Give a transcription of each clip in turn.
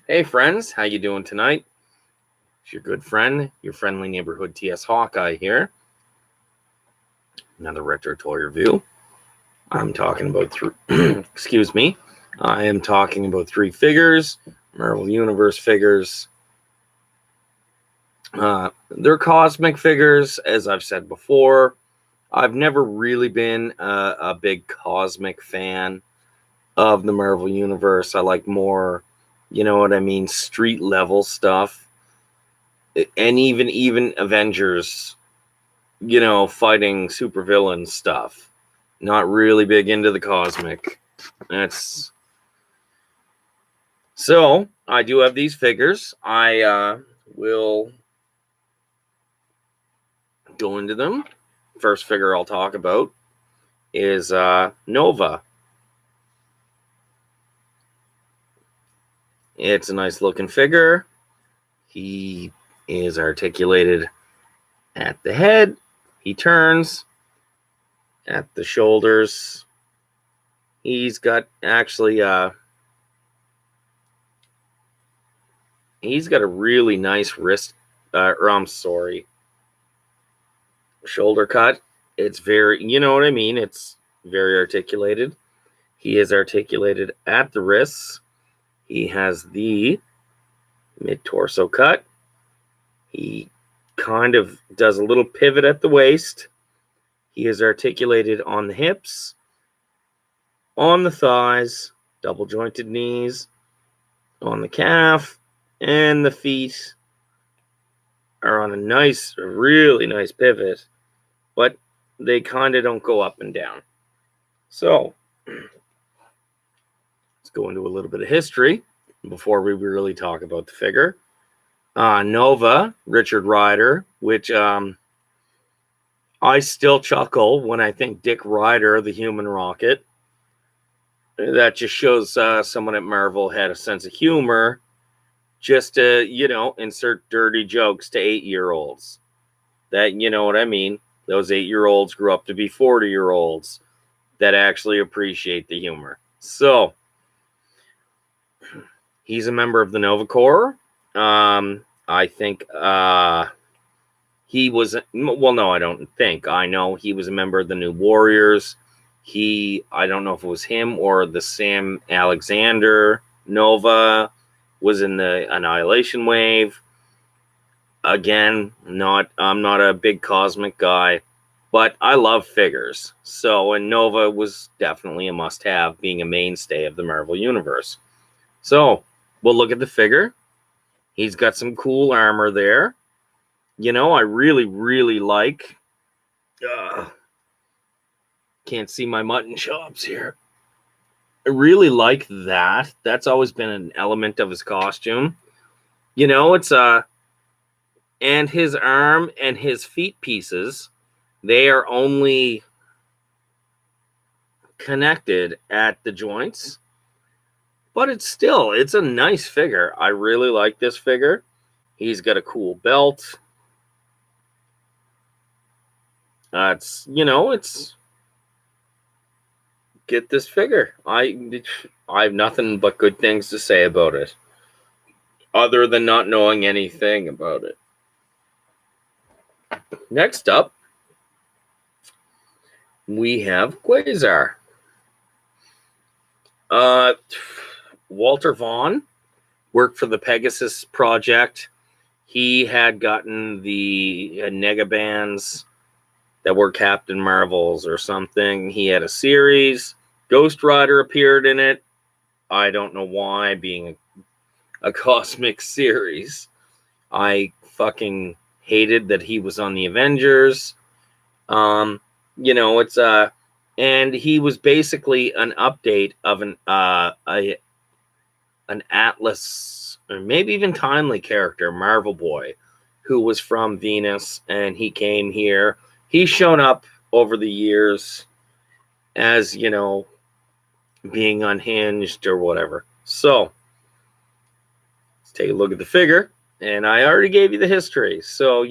Hey friends, how you doing tonight? It's your good friend, your friendly neighborhood TS Hawkeye here. Another retro toy review. I'm talking about excuse me. I am talking about three figures, Marvel Universe figures. They're cosmic figures, as I've said before. I've never really been a big cosmic fan of the Marvel Universe. I like more, street level stuff. And even Avengers, fighting supervillain stuff. Not really big into the cosmic. That's so I do have these figures. I will go into them. First figure I'll talk about is Nova. It's a nice looking figure. He is articulated at the head. He turns at the shoulders. He's got he's got a really nice wrist, shoulder cut. It's very, it's very articulated. He is articulated at the wrists. He has the mid-torso cut. He kind of does a little pivot at the waist. He is articulated on the hips, on the thighs, double jointed knees, on the calf, and the feet are on a really nice pivot, but they kind of don't go up and down. So let's go into a little bit of history before we really talk about the figure. Nova, Richard Rider, which I still chuckle when I think Dick Ryder, the Human Rocket. That just shows someone at Marvel had a sense of humor just to, insert dirty jokes to 8-year-olds. That, you know what I mean? Those 8-year-olds grew up to be 40-year-olds that actually appreciate the humor. So, he's a member of the Nova Corps. I think he was, well, no, I don't think. I know he was a member of the New Warriors. I don't know if it was him or the Sam Alexander Nova was in the Annihilation Wave. Again, I'm not a big cosmic guy, but I love figures. So, and Nova was definitely a must-have, being a mainstay of the Marvel Universe. So, we'll look at the figure. He's got some cool armor there. I really, really like... can't see my mutton chops here. I really like that. That's always been an element of his costume. It's and his arm and his feet pieces, they are only connected at the joints. But it's a nice figure. I really like this figure. He's got a cool belt. It's get this figure. I have nothing but good things to say about it, other than not knowing anything about it. Next up, we have Quasar. Walter Vaughn worked for the Pegasus Project. He had gotten the Negabands that were Captain Marvels or something. He had a series. Ghost Rider appeared in it. I don't know why, being a cosmic series. I fucking hated that he was on the Avengers. It's and he was basically an update of an Atlas or maybe even Timely character, Marvel Boy, who was from Venus, and he came here. He's shown up over the years as, being unhinged or whatever. So, let's take a look at the figure. And I already gave you the history. So,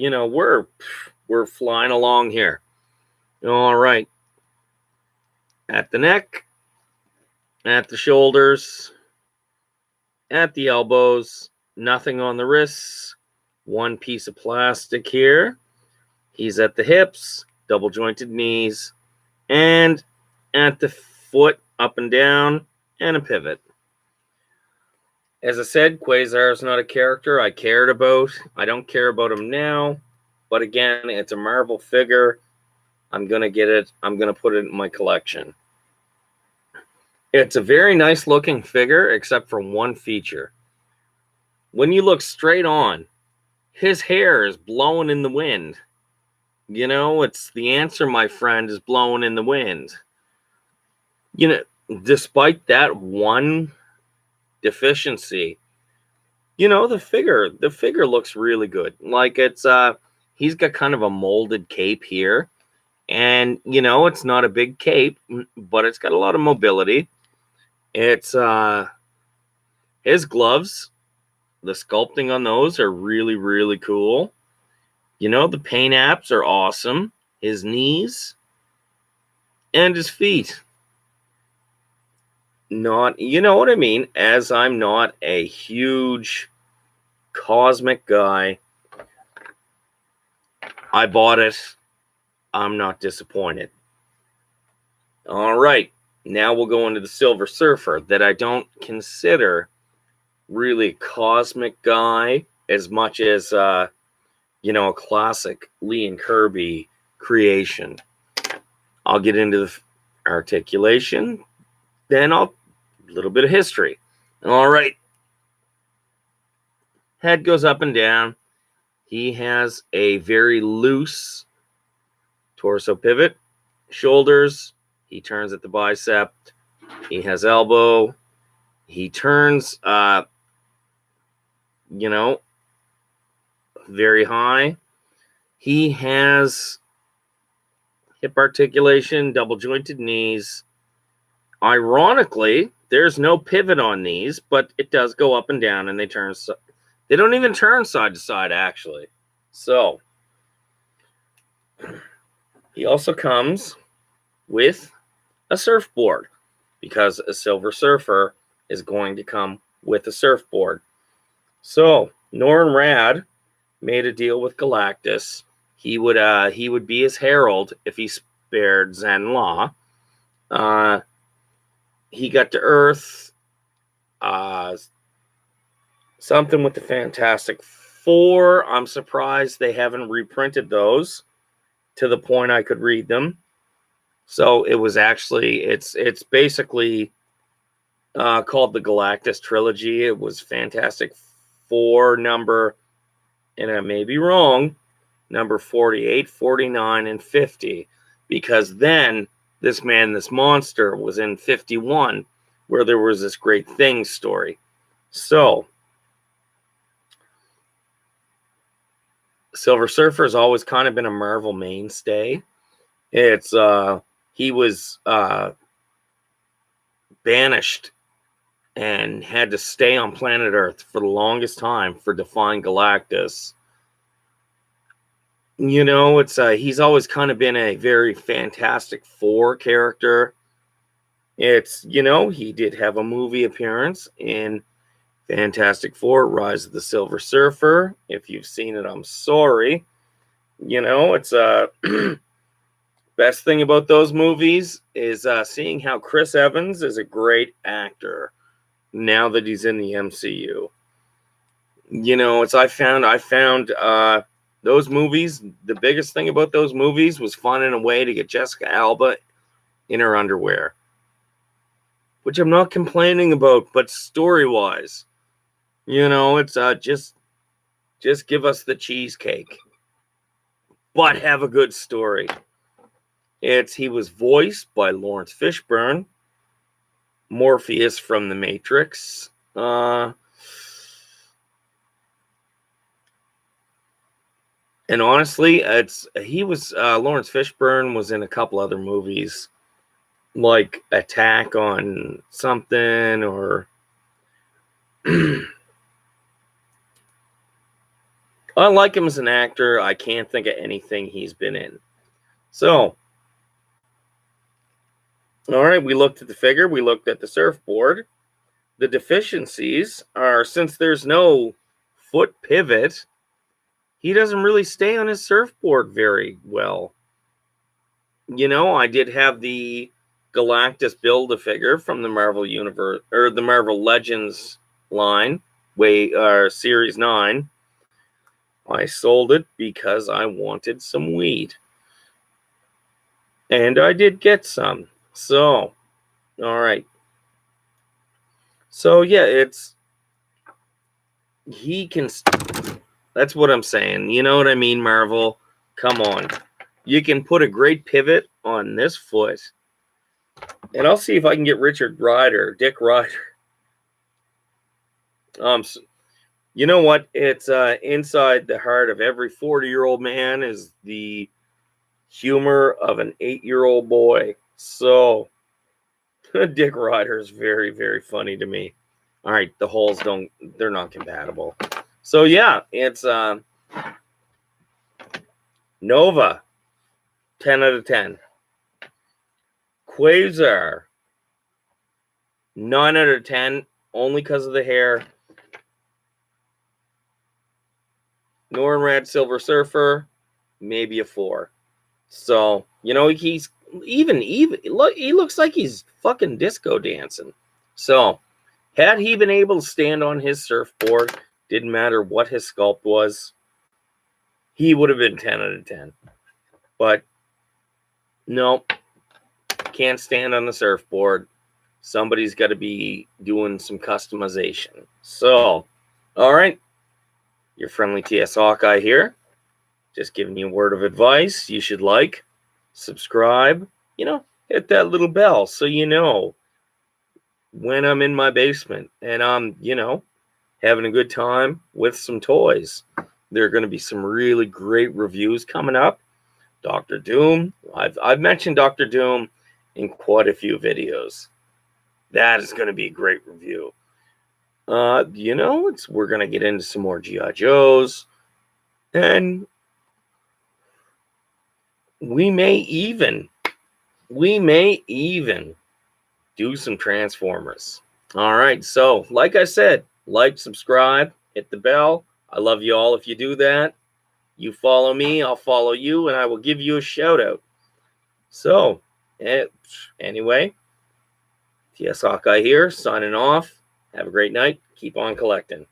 we're flying along here. All right. At the neck, at the shoulders, at the elbows, nothing on the wrists, one piece of plastic here. He's at the hips, double jointed knees, and at the foot, up and down, and a pivot. As I said, Quasar is not a character I cared about. I don't care about him now, but again, it's a Marvel figure. I'm going to get it. I'm going to put it in my collection. It's a very nice looking figure, except for one feature. When you look straight on, his hair is blowing in the wind. You know, it's the answer, my friend, is blowing in the wind. You know, despite that one deficiency, you know, the figure looks really good. Like it's he's got kind of a molded cape here. And you know, it's not a big cape, but it's got a lot of mobility. It's his gloves, the sculpting on those are really, really cool. You know, the paint apps are awesome. His knees and his feet. Not, you know what I mean? As I'm not a huge cosmic guy, I bought it. I'm not disappointed. All right. Now we'll go into the Silver Surfer that I don't consider really a cosmic guy as much as, you know, a classic Lee and Kirby creation. I'll get into the articulation, then a little bit of history. All right. Head goes up and down. He has a very loose torso pivot. Shoulders, he turns at the bicep. He has elbow. He turns, you know, very high. He has hip articulation, double jointed knees. Ironically, there's no pivot on these, but it does go up and down, and they turn. They don't even turn side to side, actually. So he also comes with a surfboard, because a Silver Surfer is going to come with a surfboard. So Norrin Rad made a deal with Galactus. He would be his herald if he spared Zen-La. He got to Earth. Something with the Fantastic Four. I'm surprised they haven't reprinted those to the point I could read them. So it was actually, it's basically called the Galactus Trilogy. It was Fantastic Four number, and I may be wrong, number 48, 49, and 50. Because then This Man, This Monster was in 51, where there was this Great Thing story. So Silver Surfer has always kind of been a Marvel mainstay. It's he was banished and had to stay on planet Earth for the longest time for defying Galactus. You know, it's he's always kind of been a very Fantastic Four character. It's, you know, he did have a movie appearance in Fantastic Four, Rise of the Silver Surfer. If you've seen it, I'm sorry. You know, it's best thing about those movies is seeing how Chris Evans is a great actor now that he's in the MCU. You know, it's I found those movies, the biggest thing about those movies was finding a way to get Jessica Alba in her underwear. Which I'm not complaining about, but story-wise, you know, it's just give us the cheesecake, but have a good story. He was voiced by Lawrence Fishburne, Morpheus from The Matrix. And honestly, Lawrence Fishburne was in a couple other movies, like Attack on Something, or I like him as an actor. I can't think of anything he's been in. So, all right, we looked at the figure. We looked at the surfboard. The deficiencies are, since there's no foot pivot, he doesn't really stay on his surfboard very well. I did have the Galactus Build-A-Figure from the Marvel Universe, or the Marvel Legends line, Series 9. I sold it because I wanted some weed. And I did get some. So, all right. So, yeah, he can, that's what I'm saying. You know what I mean, Marvel? Come on. You can put a great pivot on this foot. And I'll see if I can get Dick Ryder. You know what? It's inside the heart of every 40-year-old man is the humor of an 8-year-old boy. So, Dick Ryder is very, very funny to me. All right, the holes they're not compatible. So, yeah, it's Nova, 10 out of 10. Quasar, 9 out of 10, only because of the hair. Norrin Silver Surfer, maybe a 4. So, he's even look, he looks like he's fucking disco dancing. So, had he been able to stand on his surfboard, didn't matter what his sculpt was, he would have been 10 out of 10. But no, can't stand on the surfboard. Somebody's got to be doing some customization. So, all right, your friendly TS Hawkeye here. Just giving you a word of advice. You should like, subscribe, hit that little bell so you know when I'm in my basement and I'm, having a good time with some toys. There are going to be some really great reviews coming up. Dr. Doom. I've mentioned Dr. Doom in quite a few videos. That is going to be a great review. We're going to get into some more G.I. Joes. And we may even do some Transformers. All right. So, like I said, like, subscribe, hit the bell. I love you all if you do that. You follow me, I'll follow you, and I will give you a shout out. So, anyway, TS Hawkeye here, signing off. Have a great night. Keep on collecting.